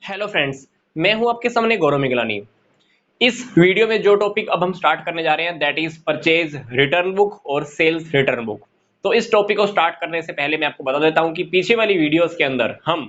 Hello friends, मैं हूं आपके सामने गौरव मिगलानी। इस वीडियो में जो टॉपिक अब हम स्टार्ट करने जा रहे हैं that is purchase return book और सेल्स रिटर्न बुक। तो इस टॉपिक को स्टार्ट करने से पहले मैं आपको बता देता हूं कि पीछे वाली वीडियोस के अंदर हम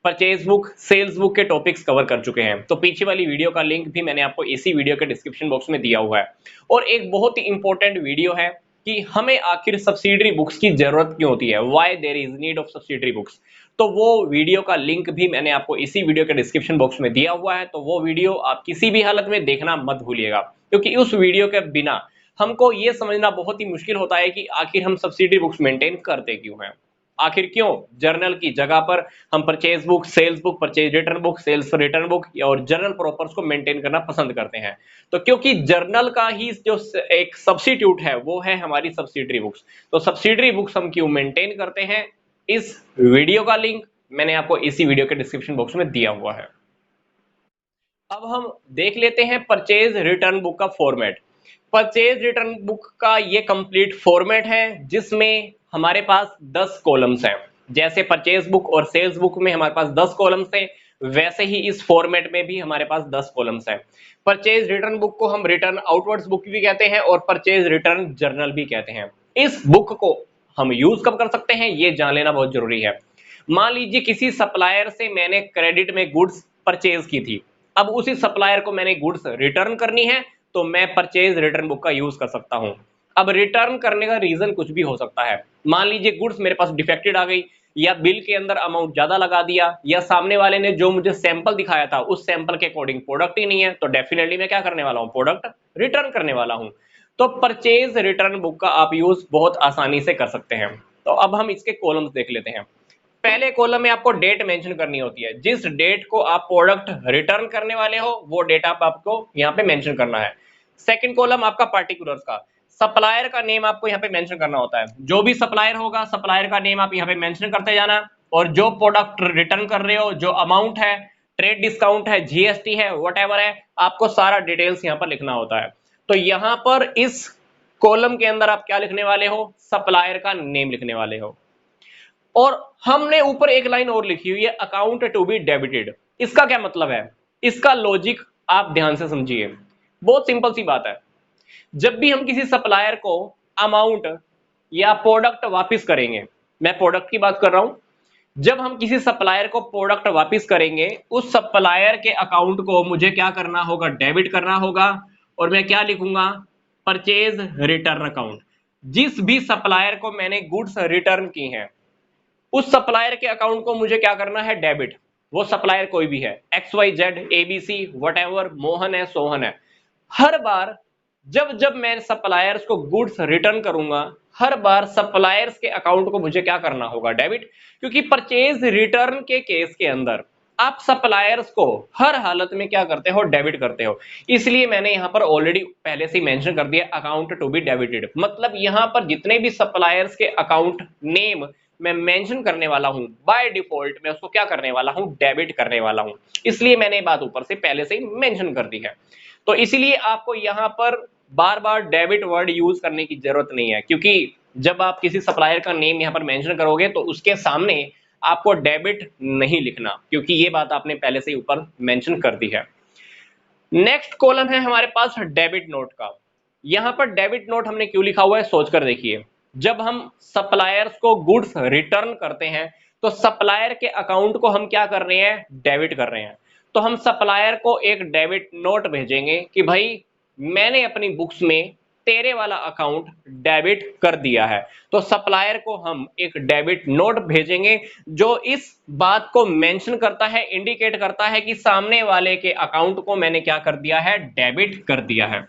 परचेज बुक सेल्स बुक के टॉपिक्स कवर कर चुके हैं। तो पीछे वाली वीडियो का लिंक भी मैंने आपको इसी वीडियो के डिस्क्रिप्शन बॉक्स में दिया हुआ है। और एक बहुत ही इंपॉर्टेंट वीडियो है कि हमें आखिर सब्सिडरी बुक्स की जरूरत क्यों होती है, why there is need of subsidiary books. तो वो वीडियो का लिंक भी मैंने आपको इसी वीडियो के डिस्क्रिप्शन बॉक्स में दिया हुआ है। तो वो वीडियो आप किसी भी हालत में देखना मत भूलिएगा, क्योंकि उस वीडियो के बिना हमको ये समझना बहुत ही मुश्किल होता है कि आखिर हम सब्सिडी बुक्स मेंटेन करते क्यों हैं। आखिर क्यों जर्नल की जगह पर हम purchase book, sales book, purchase return book, sales return book और जर्नल प्रॉपर्स को मेंटेन करना पसंद करते हैं। तो क्योंकि जर्नल का ही जो एक सब्स्टिट्यूट है वो है हमारी सब्सिडरी बुक्स। तो सब्सिडरी बुक्स हम क्यों मेंटेन करते हैं, इस वीडियो का लिंक मैंने आपको इसी वीडियो के डिस्क्रिप्शन बॉक्स में दिया हुआ है। अब हम देख लेते हैं परचेज रिटर्न बुक का फॉर्मेट। परचेज रिटर्न बुक का ये कंप्लीट फॉर्मेट है जिसमें हमारे पास 10 कॉलम्स हैं। जैसे परचेज बुक और सेल्स बुक में हमारे पास 10 कॉलम्स हैं, वैसे ही इस फॉर्मेट में भी हमारे पास 10 कॉलम्स हैं। परचेज रिटर्न बुक को हम रिटर्न आउटवर्ड्स बुक भी कहते हैं और परचेज रिटर्न जर्नल भी कहते हैं। इस बुक को हम यूज कब कर सकते हैं ये जान लेना बहुत जरूरी है। मान लीजिए किसी सप्लायर से मैंने क्रेडिट में गुड्स परचेज की थी, अब उसी सप्लायर को मैंने गुड्स रिटर्न करनी है, तो मैं परचेज रिटर्न बुक का यूज कर सकता हूं। अब रिटर्न करने का रीजन कुछ भी हो सकता है। मान लीजिए गुड्स मेरे पास डिफेक्टेड आ गई, या बिल के अंदर अमाउंट ज्यादा लगा दिया, या सामने वाले ने जो मुझे सैंपल दिखाया था उस सैंपल के अकॉर्डिंग प्रोडक्ट ही नहीं है, तो डेफिनेटली मैं क्या करने वाला हूं, प्रोडक्ट रिटर्न करने वाला हूं। तो परचेज रिटर्न बुक का आप यूज बहुत आसानी से कर सकते हैं। तो अब हम इसके कॉलम्स देख लेते हैं। पहले कॉलम में आपको डेट मेंशन करनी होती है, जिस डेट को आप प्रोडक्ट रिटर्न करने वाले हो वो डेट आपको यहाँ पे मेंशन करना है। सेकंड कॉलम आपका पार्टिकुलर्स का, सप्लायर का नेम आपको यहाँ पे मेंशन करना होता है। जो भी सप्लायर होगा सप्लायर का नेम आप यहाँ पे मेंशन करते जाना, और जो प्रोडक्ट रिटर्न कर रहे हो, जो अमाउंट है, ट्रेड डिस्काउंट है, जीएसटी है, वट है, आपको सारा डिटेल्स यहाँ पर लिखना होता है। तो यहाँ पर इस कॉलम के अंदर आप क्या लिखने वाले हो, सप्लायर का नेम लिखने वाले हो। और हमने ऊपर एक लाइन और लिखी हुई है, अकाउंट टू बी डेबिटेड। इसका क्या मतलब है, इसका लॉजिक आप ध्यान से समझिए। बहुत सिंपल सी बात है, जब भी हम किसी सप्लायर को अमाउंट या प्रोडक्ट वापस करेंगे, मैं प्रोडक्ट की बात कर रहा हूं, जब हम किसी सप्लायर को प्रोडक्ट वापस करेंगे उस सप्लायर के अकाउंट को मुझे क्या करना होगा, डेबिट करना होगा। और मैं क्या लिखूंगा, परचेज रिटर्न अकाउंट। जिस भी सप्लायर को मैंने गुड्स रिटर्न की हैं उस सप्लायर के अकाउंट को मुझे क्या करना है, डेबिट। वो सप्लायर कोई भी है, एक्स वाई जेड एबीसी वट मोहन है, सोहन है। हर बार जब जब मैं सप्लायर्स को गुड्स रिटर्न करूंगा, हर बार सप्लायर्स के अकाउंट को मुझे क्या करना होगा, डेबिट। क्योंकि परचेज रिटर्न के केस के अंदर आप सप्लायर्स को हर हालत में क्या करते हो, डेबिट करते हो। इसलिए मैंने यहां पर ऑलरेडी पहले से ही मेंशन कर दिया, अकाउंट टू बी डेबिटेड। मतलब यहां पर जितने भी सप्लायर्स के अकाउंट नेम मैं मेंशन करने वाला हूं, बाय डिफॉल्ट मैं उसको क्या करने वाला हूं, डेबिट करने वाला हूं। इसलिए मैंने ये बात ऊपर से पहले से ही मेंशन कर दी है। तो इसीलिए आपको यहां पर बार बार डेबिट वर्ड यूज करने की जरूरत नहीं है, क्योंकि जब आप किसी सप्लायर का नेम यहां पर मेंशन करोगे तो उसके सामने आपको डेबिट नहीं लिखना, क्योंकि ये बात आपने पहले से ही ऊपर मेंशन कर दी है। नेक्स्ट कॉलम है हमारे पास डेबिट नोट का। यहां पर डेबिट नोट हमने क्यों लिखा हुआ है, सोचकर देखिए। जब हम सप्लायर्स को गुड्स रिटर्न करते हैं तो सप्लायर के अकाउंट को हम क्या कर रहे हैं, डेबिट कर रहे हैं। तो हम सप्लायर को एक डेबिट नोट भेजेंगे कि भाई मैंने अपनी बुक्स में तेरे वाला अकाउंट डेबिट कर दिया है। तो सप्लायर को हम एक डेबिट नोट भेजेंगे जो इस बात को मेंशन करता है, इंडिकेट करता है कि सामने वाले के अकाउंट को मैंने क्या कर दिया है, डेबिट कर दिया है।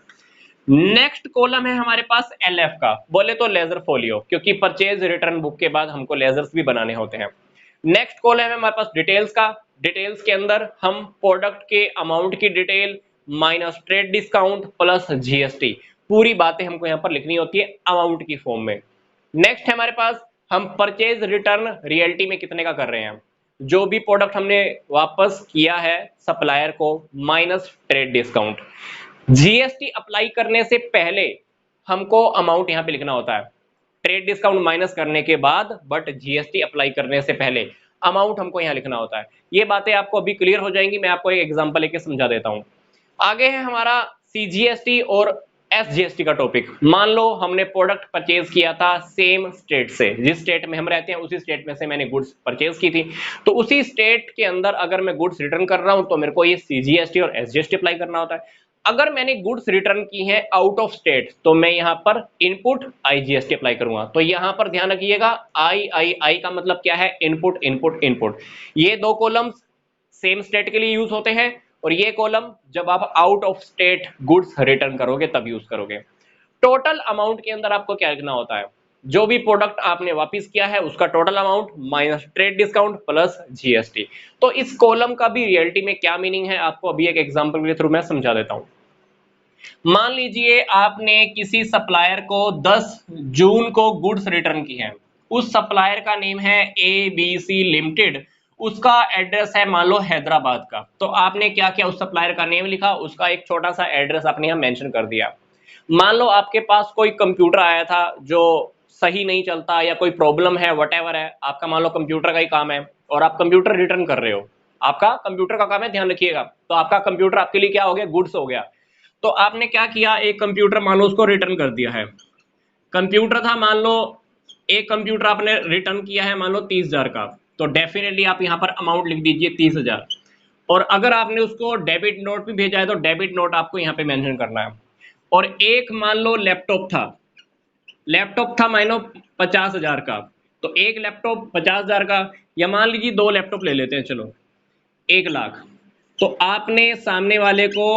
नेक्स्ट कॉलम है हमारे पास एलएफ का, बोले तो लेजर फोलियो, क्योंकि परचेज रिटर्न बुक के बाद हमको लेजर्स भी बनाने होते हैं। नेक्स्ट कॉलम है हमारे पास डिटेल्स का। डिटेल्स के अंदर हम प्रोडक्ट के अमाउंट की detail minus trade discount plus GST, पूरी बातें हमको यहाँ पर लिखनी होती है अमाउंट की फॉर्म में। नेक्स्ट है हमारे पास, हम परचेज रिटर्न रियलिटी में कितने का कर रहे हैं, जो भी प्रोडक्ट हमने वापस किया है सप्लायर को minus trade discount. GST apply करने से पहले हमको अमाउंट यहां पे लिखना होता है, ट्रेड डिस्काउंट माइनस करने के बाद, बट जीएसटी अप्लाई करने से पहले अमाउंट हमको यहाँ लिखना होता है। ये बातें आपको अभी क्लियर हो जाएंगी, मैं आपको एक एग्जांपल लेके समझा देता हूँ। आगे है हमारा सीजीएसटी और एसजीएसटी का टॉपिक। मान लो हमने प्रोडक्ट परचेज किया था सेम स्टेट से, जिस स्टेट में हम रहते हैं उसी स्टेट में से मैंने गुड्स परचेज की थी, तो उसी स्टेट के अंदर अगर मैं गुड्स रिटर्न कर रहा हूं तो मेरे को ये सीजीएसटी और एसजीएसटी अप्लाई करना होता है। अगर मैंने गुड्स रिटर्न की है आउट ऑफ स्टेट तो मैं यहाँ पर इनपुट आईजीएसटी अप्लाई करूंगा। तो यहाँ पर ध्यान रखिएगा, आई का मतलब क्या है, इनपुट इनपुट इनपुट। ये दो कॉलम्स सेम स्टेट के लिए यूज होते हैं और ये कॉलम जब आप out of state goods return करोगे तब यूज करोगे। टोटल अमाउंट के अंदर आपको क्या लिखना होता है, जो भी प्रोडक्ट आपने वापस किया है उसका total amount minus trade discount plus GST. तो इस कॉलम का भी रियलिटी में क्या मीनिंग है आपको अभी एक एग्जांपल के थ्रू मैं समझा देता हूं। मान लीजिए आपने किसी सप्लायर को 10 जून को गुड्स रिटर्न की है, उस सप्लायर का नेम है ABC लिमिटेड, उसका एड्रेस है मान लो हैदराबाद का। तो आपने क्या किया, उस सप्लायर का नेम लिखा, उसका एक छोटा सा एड्रेस आपने यहाँ मेंशन कर दिया। मान लो आपके पास कोई कंप्यूटर आया था जो सही नहीं चलता या कोई प्रॉब्लम है, व्हाटएवर है, आपका मान लो कंप्यूटर का ही काम है और आप कंप्यूटर रिटर्न कर रहे हो, आपका कंप्यूटर का काम है, ध्यान रखिएगा। तो आपका कंप्यूटर आपके लिए क्या हो गया, गुड्स हो गया। तो आपने क्या किया, एक कंप्यूटर मान लो उसको रिटर्न कर दिया है। कंप्यूटर था मान लो, एक कंप्यूटर आपने रिटर्न किया है मान लो 30,000 का, तो डेफिनेटली आप यहाँ पर अमाउंट लिख दीजिए 30,000। और अगर आपने उसको डेबिट नोट भी भेजा है तो डेबिट नोट आपको यहाँ पे मेंशन करना है। और एक मान लो लैपटॉप था मान लो 50,000 का, तो एक लैपटॉप 50,000 का, या मान लीजिए दो लैपटॉप ले लेते हैं चलो 1,00,000। तो आपने सामने वाले को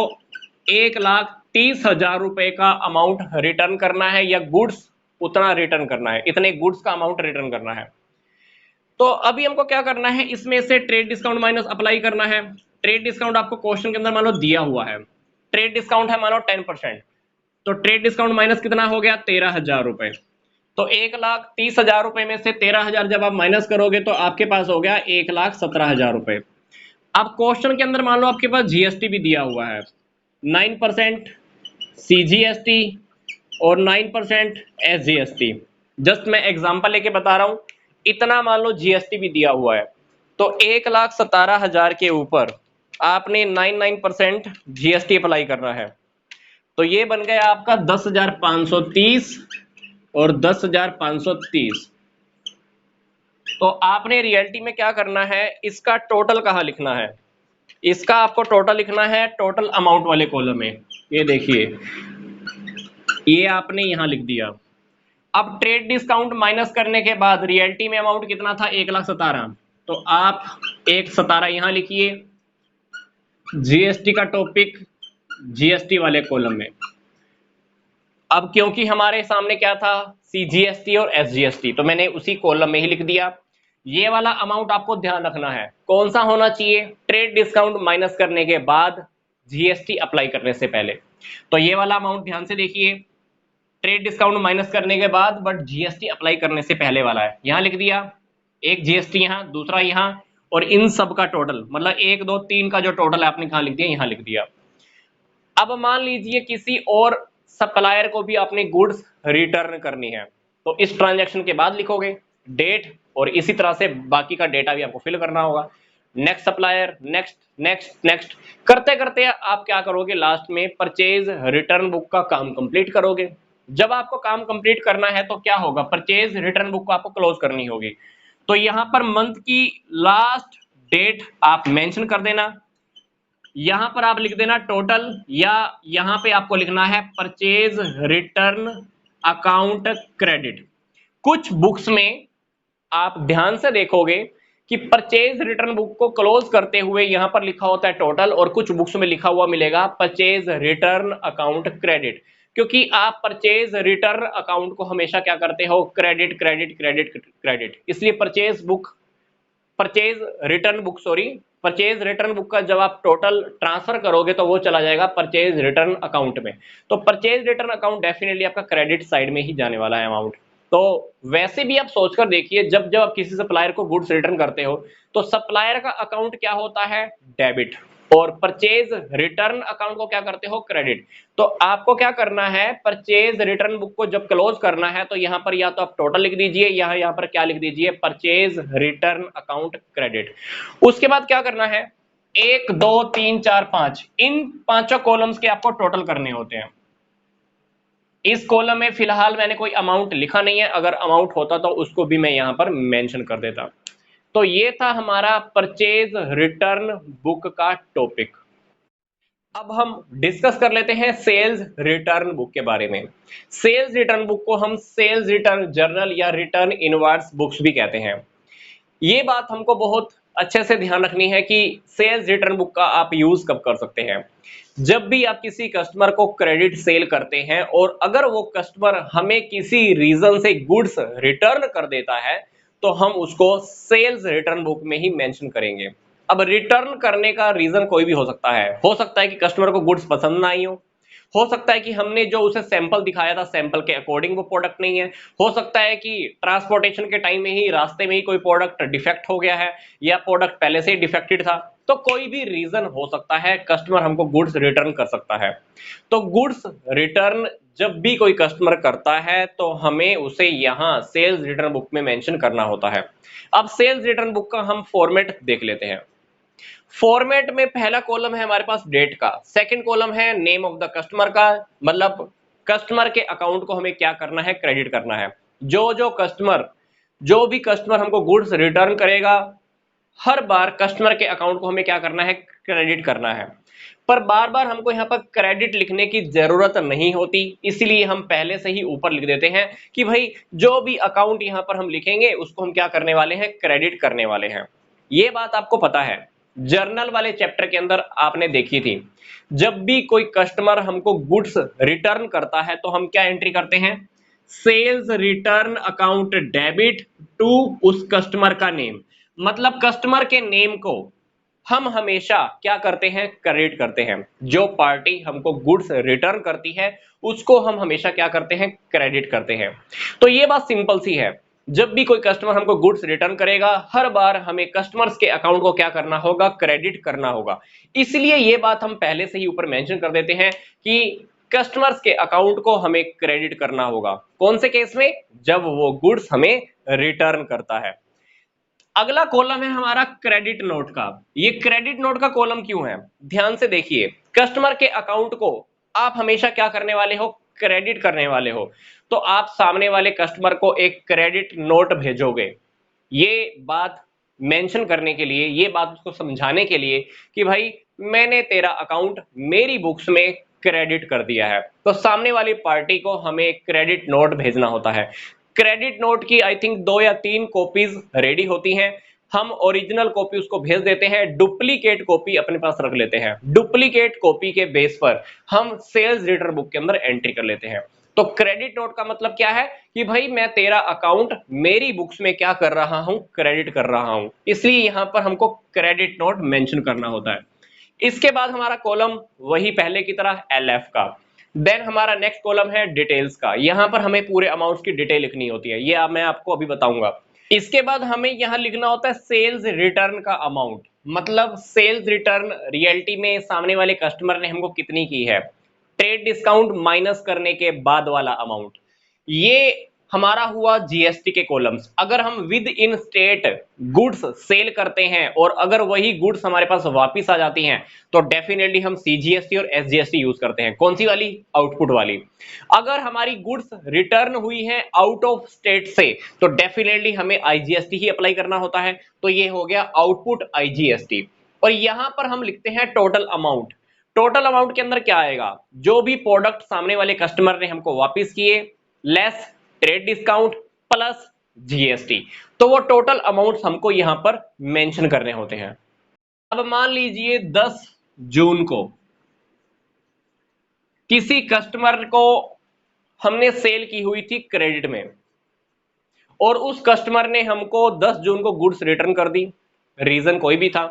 1,30,000 रुपए का अमाउंट रिटर्न करना है या गुड्स उतना रिटर्न करना है, इतने गुड्स का अमाउंट रिटर्न करना है। तो अभी हमको क्या करना है, इसमें से ट्रेड डिस्काउंट माइनस अप्लाई करना है। ट्रेड डिस्काउंट आपको क्वेश्चन के अंदर मान लो दिया हुआ है, ट्रेड डिस्काउंट है मान लो 10%, तो ट्रेड डिस्काउंट माइनस कितना हो गया, 13,000 रुपए। तो 1,30,000 रुपए में से 13,000 जब आप माइनस करोगे तो आपके पास हो गया 1,17,000 रुपए। अब क्वेश्चन के अंदर मान लो आपके पास जीएसटी भी दिया हुआ है, 9% सीजीएसटी और 9% एसजीएसटी। जस्ट मैं एग्जांपल लेके बता रहा हूं, इतना मान लो जीएसटी भी दिया हुआ है, तो 1,17,000 के ऊपर आपने 9% जीएसटी अप्लाई करना है। तो ये बन गया आपका 10,530 और 10,530। तो आपने रियलिटी में क्या करना है, इसका टोटल कहाँ लिखना है, इसका आपको टोटल लिखना है टोटल अमाउंट वाले कॉलम में। ये देखिए, ये आपने यहां लिख दिया। अब ट्रेड डिस्काउंट माइनस करने के बाद रियलिटी में अमाउंट कितना था, 1,17,000, तो आप 1,17,000 यहां लिखिए, जीएसटी का टॉपिक जीएसटी वाले कॉलम में। अब क्योंकि हमारे सामने क्या था, सीजीएसटी और एसजीएसटी, तो मैंने उसी कॉलम में ही लिख दिया। ये वाला अमाउंट आपको ध्यान रखना है कौन सा होना चाहिए, ट्रेड डिस्काउंट माइनस करने के बाद जीएसटी अप्लाई करने से पहले। तो ये वाला अमाउंट ध्यान से देखिए, ट्रेड डिस्काउंट माइनस करने के बाद बट जीएसटी अप्लाई करने से पहले वाला है, यहां लिख दिया। एक जीएसटी यहां, दूसरा यहां, और इन सब का टोटल मतलब 1 2 3 का जो टोटल है आपने कहां लिख दिया, यहां लिख दिया। अब मान लीजिए किसी और सप्लायर को भी अपनी गुड्स रिटर्न करनी है, तो इस ट्रांजैक्शन के बाद लिखोगे डेट, और इसी तरह से बाकी का डेटा भी आपको फिल करना होगा। Next supplier, next next next करते करते आप क्या करोगे, लास्ट में परचेज रिटर्न बुक का काम कंप्लीट करोगे। जब आपको काम कंप्लीट करना है तो क्या होगा, परचेज रिटर्न बुक को आपको क्लोज करनी होगी। तो यहां पर मंथ की लास्ट डेट आप मेंशन कर देना, यहां पर आप लिख देना टोटल, या यहां पे आपको लिखना है परचेज रिटर्न अकाउंट क्रेडिट। कुछ बुक्स में आप ध्यान से देखोगे कि परचेज रिटर्न बुक को क्लोज करते हुए यहां पर लिखा होता है टोटल, और कुछ बुक्स में लिखा हुआ मिलेगा परचेज रिटर्न अकाउंट क्रेडिट, क्योंकि आप परचेज रिटर्न अकाउंट को हमेशा क्या करते हो, क्रेडिट क्रेडिट क्रेडिट क्रेडिट। इसलिए परचेज रिटर्न बुक का जब आप टोटल ट्रांसफर करोगे तो वो चला जाएगा परचेज रिटर्न अकाउंट में। तो परचेज रिटर्न अकाउंट डेफिनेटली आपका क्रेडिट साइड में ही जाने वाला है अमाउंट। तो वैसे भी आप सोचकर देखिए, जब जब आप किसी सप्लायर को गुड्स रिटर्न करते हो तो सप्लायर का अकाउंट क्या होता है, डेबिट। और परचेज रिटर्न अकाउंट को क्या करते हो, क्रेडिट। तो आपको क्या करना है, परचेज रिटर्न बुक को जब क्लोज करना है तो यहां पर या तो आप टोटल लिख दीजिए, यहां पर क्या लिख दीजिए, परचेज रिटर्न अकाउंट क्रेडिट। उसके बाद क्या करना है, 1 2 3 4 5 इन पांचों कॉलम्स के आपको टोटल करने होते हैं। इस कॉलम में फिलहाल मैंने कोई अमाउंट लिखा नहीं है, अगर अमाउंट होता तो उसको भी मैं यहां पर मेंशन कर देता। तो ये था हमारा परचेज रिटर्न बुक का टॉपिक। अब हम डिस्कस कर लेते हैं सेल्स रिटर्न बुक के बारे में। सेल्स रिटर्न बुक को हम सेल्स रिटर्न जर्नल या रिटर्न इनवर्स बुक्स भी कहते हैं। ये बात हमको बहुत अच्छे से ध्यान रखनी है कि सेल्स रिटर्न बुक का आप यूज कब कर सकते हैं, जब भी आप किसी कस्टमर को क्रेडिट सेल करते हैं और अगर वो कस्टमर हमें किसी रीजन से गुड्स रिटर्न कर देता है तो हम उसको सेल्स रिटर्न बुक में ही मेंशन करेंगे। अब रिटर्न करने का रीजन कोई भी हो सकता है कि कस्टमर को गुड्स पसंद ना आई हो सकता है कि हमने जो उसे सैंपल दिखाया था सैंपल के अकॉर्डिंग वो प्रोडक्ट नहीं है, हो सकता है कि ट्रांसपोर्टेशन के टाइम में ही रास्ते में ही कोई प्रोडक्ट डिफेक्ट हो गया है या प्रोडक्ट पहले से ही डिफेक्टेड था। तो कोई भी रीजन हो सकता है, कस्टमर हमको गुड्स रिटर्न कर सकता है। तो गुड्स रिटर्न जब भी कोई कस्टमर करता है तो हमें उसे यहाँ सेल्स रिटर्न बुक में मेंशन करना होता है। अब सेल्स रिटर्न बुक का हम फॉर्मेट देख लेते हैं। फॉर्मेट में पहला कॉलम है हमारे पास डेट का, सेकंड कॉलम है नेम ऑफ द कस्टमर का, मतलब कस्टमर के अकाउंट को हमें क्या करना है, क्रेडिट करना है। जो भी कस्टमर हमको गुड्स रिटर्न करेगा हर बार कस्टमर के अकाउंट को हमें क्या करना है, क्रेडिट करना है। पर बार बार हमको यहाँ पर क्रेडिट लिखने की जरूरत नहीं होती, इसलिए हम पहले से ही ऊपर लिख देते हैं कि भाई जो भी अकाउंट यहाँ पर हम लिखेंगे उसको हम क्या करने वाले हैं, क्रेडिट करने वाले हैं। ये बात आपको पता है, जर्नल वाले चैप्टर के अंदर आपने देखी थी, जब भी कोई कस्टमर हमको गुड्स रिटर्न करता है तो हम क्या एंट्री करते हैं, sales return account debit to उस कस्टमर का नेम, मतलब कस्टमर के नेम को हम हमेशा क्या करते हैं, क्रेडिट करते हैं। जो पार्टी हमको गुड्स रिटर्न करती है उसको हम हमेशा क्या करते हैं, क्रेडिट करते हैं। तो ये बात सिंपल सी है, जब भी कोई कस्टमर हमको गुड्स रिटर्न करेगा हर बार हमें कस्टमर्स के अकाउंट को क्या करना होगा, क्रेडिट करना होगा। इसलिए ये बात हम पहले से ही ऊपर मेंशन कर देते हैं कि कस्टमर्स के अकाउंट को हमें क्रेडिट करना होगा। कौन से केस में, जब वो गुड्स हमें रिटर्न करता है। अगला कॉलम है हमारा क्रेडिट नोट का। ये क्रेडिट नोट का कॉलम क्यों है, ध्यान से देखिए। कस्टमर के अकाउंट को आप हमेशा क्या करने वाले हो, क्रेडिट करने वाले हो। तो आप सामने वाले कस्टमर को एक क्रेडिट नोट भेजोगे, ये बात मेंशन करने के लिए, ये बात उसको समझाने के लिए कि भाई मैंने तेरा अकाउंट मेरी बुक्स में क्रेडिट कर दिया है। तो सामने वाली पार्टी को हमें क्रेडिट नोट भेजना होता है। क्रेडिट नोट की आई थिंक 2 या 3 कॉपीज रेडी होती हैं। हम ओरिजिनल कॉपी उसको भेज देते हैं, डुप्लीकेट कॉपी अपने पास रख लेते हैं। डुप्लीकेट कॉपी के बेस पर हम सेल्स रिटर्न बुक के अंदर एंट्री कर लेते हैं। तो क्रेडिट नोट का मतलब क्या है कि भाई मैं तेरा अकाउंट मेरी बुक्स में क्या कर रहा हूं, क्रेडिट कर रहा हूं, इसलिए यहां पर हमको क्रेडिट नोट मेंशन करना होता है। इसके बाद हमारा कॉलम वही पहले की तरह एलएफ का। देन हमारा नेक्स्ट कॉलम है डिटेल्स का, यहां पर हमें पूरे अमाउंट्स की डिटेल लिखनी होती है, ये मैं आपको अभी बताऊंगा। इसके बाद हमें यहां लिखना होता है सेल्स रिटर्न का अमाउंट, मतलब सेल्स रिटर्न रियलिटी में सामने वाले कस्टमर ने हमको कितनी की है, ट्रेड डिस्काउंट माइनस करने के बाद वाला अमाउंट। ये हमारा हुआ जीएसटी के कॉलम्स। अगर हम within state goods sale करते हैं और अगर वही गुड्स हमारे पास वापस आ जाती हैं तो डेफिनेटली हम सीजीएसटी और एसजीएसटी यूज करते हैं। कौन सी वाली, आउटपुट वाली। अगर हमारी गुड्स रिटर्न हुई है आउट ऑफ स्टेट से तो डेफिनेटली हमें आईजीएसटी ही अप्लाई करना होता है। तो ये हो गया आउटपुट आईजीएसटी। और यहां पर हम लिखते हैं टोटल अमाउंट। टोटल अमाउंट के अंदर क्या आएगा, जो भी प्रोडक्ट सामने वाले कस्टमर ने हमको वापस किए less trade discount plus GST, तो वो टोटल अमाउंट्स हमको यहां पर मेंशन करने होते हैं। अब मान लीजिए 10 जून को किसी कस्टमर को हमने सेल की हुई थी क्रेडिट में और उस कस्टमर ने हमको 10 जून को गुड्स रिटर्न कर दी, रीजन कोई भी था।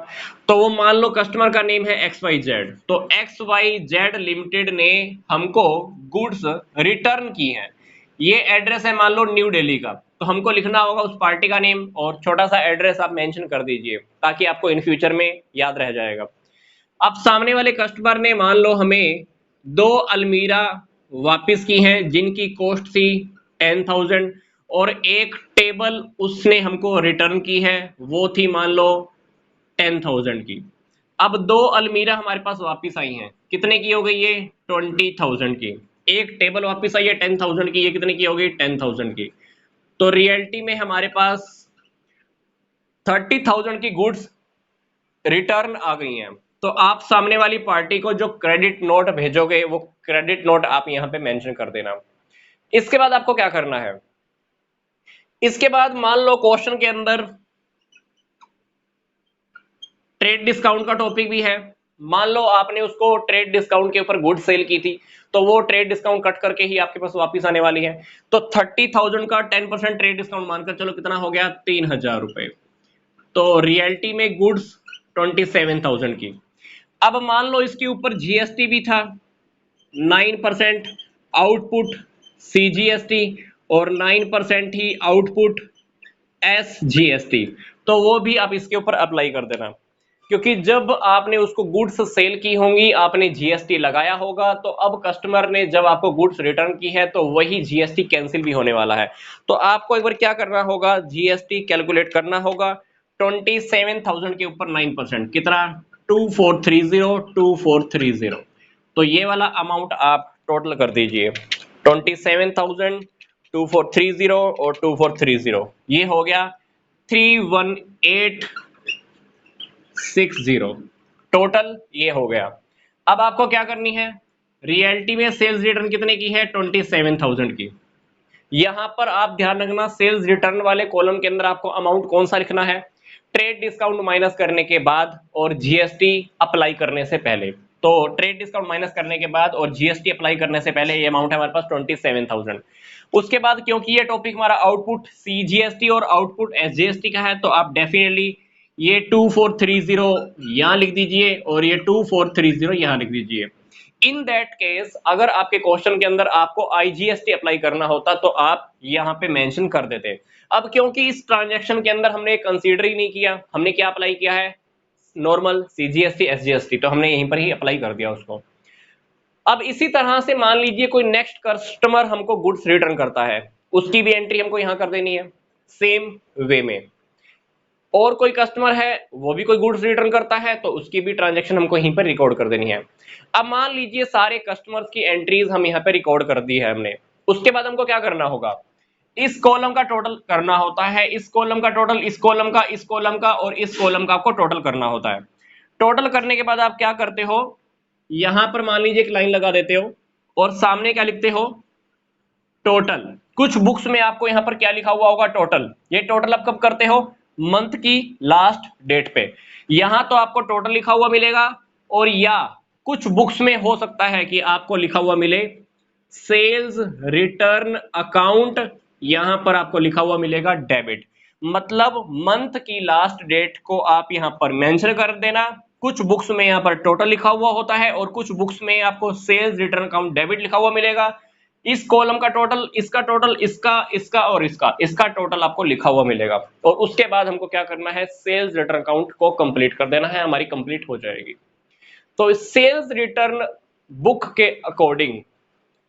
तो वो मान लो कस्टमर का नेम है XYZ, तो XYZ लिमिटेड ने हमको गुड्स रिटर्न की है। ये एड्रेस है मान लो न्यू दिल्ली का, तो हमको लिखना होगा उस पार्टी का नेम और छोटा सा एड्रेस आप मेंशन कर दीजिए ताकि आपको इन फ्यूचर में याद रह जाएगा। अब सामने वाले कस्टमर ने मान लो हमें 2 अलमीरा वापस की हैं जिनकी कॉस्ट थी 10,000 और एक टेबल उसने हमको रिटर्न की है वो थी मान लो 10,000 की। अब 2 अलमीरा हमारे पास वापस आई हैं, कितने की हो गई ये 20,000 की। एक टेबल वापस आई है 10,000 की, ये कितने की हो गई 10,000 की। तो रियलिटी में हमारे पास 30,000 की गुड्स रिटर्न आ गई हैं। तो आप सामने वाली पार्टी को जो क्रेडिट नोट भेजोगे वो क्रेडिट नोट आप यहां पे मेंशन कर देना। इसके बाद आपको क्या करना है, इसके बाद मान लो क्वेश्चन के अंदर ट्रेड डिस्काउंट का टॉपिक भी है। मान लो आपने उसको ट्रेड डिस्काउंट के ऊपर गुड सेल की थी तो वो ट्रेड डिस्काउंट कट करके ही आपके पास वापस आने वाली है। तो 30,000 का 10% ट्रेड डिस्काउंट मानकर चलो कितना हो गया 3,000 रुपए। तो रियलिटी में गुड्स 27,000 की। अब मान लो इसके ऊपर जीएसटी भी था 9% आउटपुट सीजीएसटी और 9% ही आउटपुट एसजीएसटी। तो वो भी आप इसके ऊपर अप्लाई कर देना, क्योंकि जब आपने उसको गुड्स सेल की होंगी आपने जीएसटी लगाया होगा, तो अब कस्टमर ने जब आपको गुड्स रिटर्न की है तो वही जीएसटी कैंसिल भी होने वाला है। तो आपको एक बार क्या करना होगा, जीएसटी कैलकुलेट करना होगा। 27,000 के ऊपर 9% कितना 2430। तो ये वाला अमाउंट आप टोटल कर दीजिए 27,000 2430 और 2430 ये हो गया 31860 टोटल ये हो गया। अब आपको क्या करनी है, रियलिटी में सेल्स रिटर्न कितने की है 27,000 की। यहां पर आप ध्यान रखना सेल्स रिटर्न वाले कॉलम के अंदर आपको अमाउंट कौन सा लिखना है, ट्रेड डिस्काउंट माइनस करने के बाद और जीएसटी अप्लाई करने से पहले। तो ट्रेड डिस्काउंट माइनस करने के बाद और जीएसटी अप्लाई करने से पहले ये अमाउंट है हमारे पास 27,000। उसके बाद क्योंकि ये टॉपिक हमारा आउटपुट सीजीएसटी और आउटपुट एसजीएसटी का है तो आप डेफिनेटली ये 2430 यहां लिख दीजिए और ये 2430 यहां लिख दीजिए। इन दैट केस अगर आपके क्वेश्चन के अंदर आपको आईजीएसटी अप्लाई करना होता तो आप यहां पे मेंशन कर देते। अब क्योंकि इस ट्रांजैक्शन के अंदर हमने कंसीडर ही नहीं किया, हमने क्या अप्लाई किया है नॉर्मल सीजीएसटी एसजीएसटी, तो हमने यहीं पर ही अप्लाई कर दिया उसको। अब इसी तरह से मान लीजिए कोई नेक्स्ट कस्टमर हमको गुड्स रिटर्न करता है, उसकी भी एंट्री हमको यहां कर देनी है सेम वे में। और कोई कस्टमर है वो भी कोई गुड्स रिटर्न करता है तो उसकी भी ट्रांजैक्शन हमको यहीं पर रिकॉर्ड कर देनी है। अब मान लीजिए सारे कस्टमर्स की एंट्रीज हम यहाँ पे रिकॉर्ड कर दी है हमने। उसके बाद हमको क्या करना होगा, इस कॉलम का टोटल करना होता है, इस कॉलम का टोटल, इस कॉलम का, इस कॉलम का और इस कॉलम का आपको टोटल करना होता है। टोटल करने के बाद आप क्या करते हो, यहां पर मान लीजिए एक लाइन लगा देते हो और सामने क्या लिखते हो टोटल। कुछ बुक्स में आपको यहां पर क्या लिखा हुआ होगा टोटल। ये टोटल आप कब करते हो, मंथ की लास्ट डेट पे। यहां तो आपको टोटल लिखा हुआ मिलेगा और या कुछ बुक्स में हो सकता है कि आपको लिखा हुआ मिले सेल्स रिटर्न अकाउंट, यहां पर आपको लिखा हुआ मिलेगा डेबिट। मतलब मंथ की लास्ट डेट को आप यहां पर मेंशन कर देना। कुछ बुक्स में यहां पर टोटल लिखा हुआ होता है और कुछ बुक्स में आपको सेल्स रिटर्न अकाउंट डेबिट लिखा हुआ मिलेगा। इस कॉलम का टोटल, इसका टोटल, इसका और इसका टोटल आपको लिखा हुआ मिलेगा। और उसके बाद हमको क्या करना है, सेल्स रिटर्न अकाउंट को कंप्लीट कर देना है, हमारी कंप्लीट हो जाएगी। तो सेल्स रिटर्न बुक के अकॉर्डिंग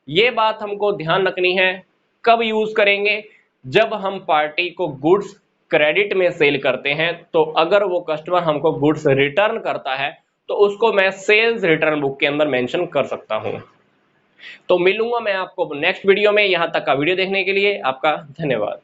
ये बात हमको ध्यान रखनी है, कब यूज करेंगे, जब हम पार्टी को गुड्स क्रेडिट में सेल करते हैं। तो अगर वो कस्टमर हमको गुड्स रिटर्न करता है तो उसको मैं सेल्स रिटर्न बुक के अंदर मेंशन कर सकता हूं। तो मिलूंगा मैं आपको नेक्स्ट वीडियो में। यहां तक का वीडियो देखने के लिए आपका धन्यवाद।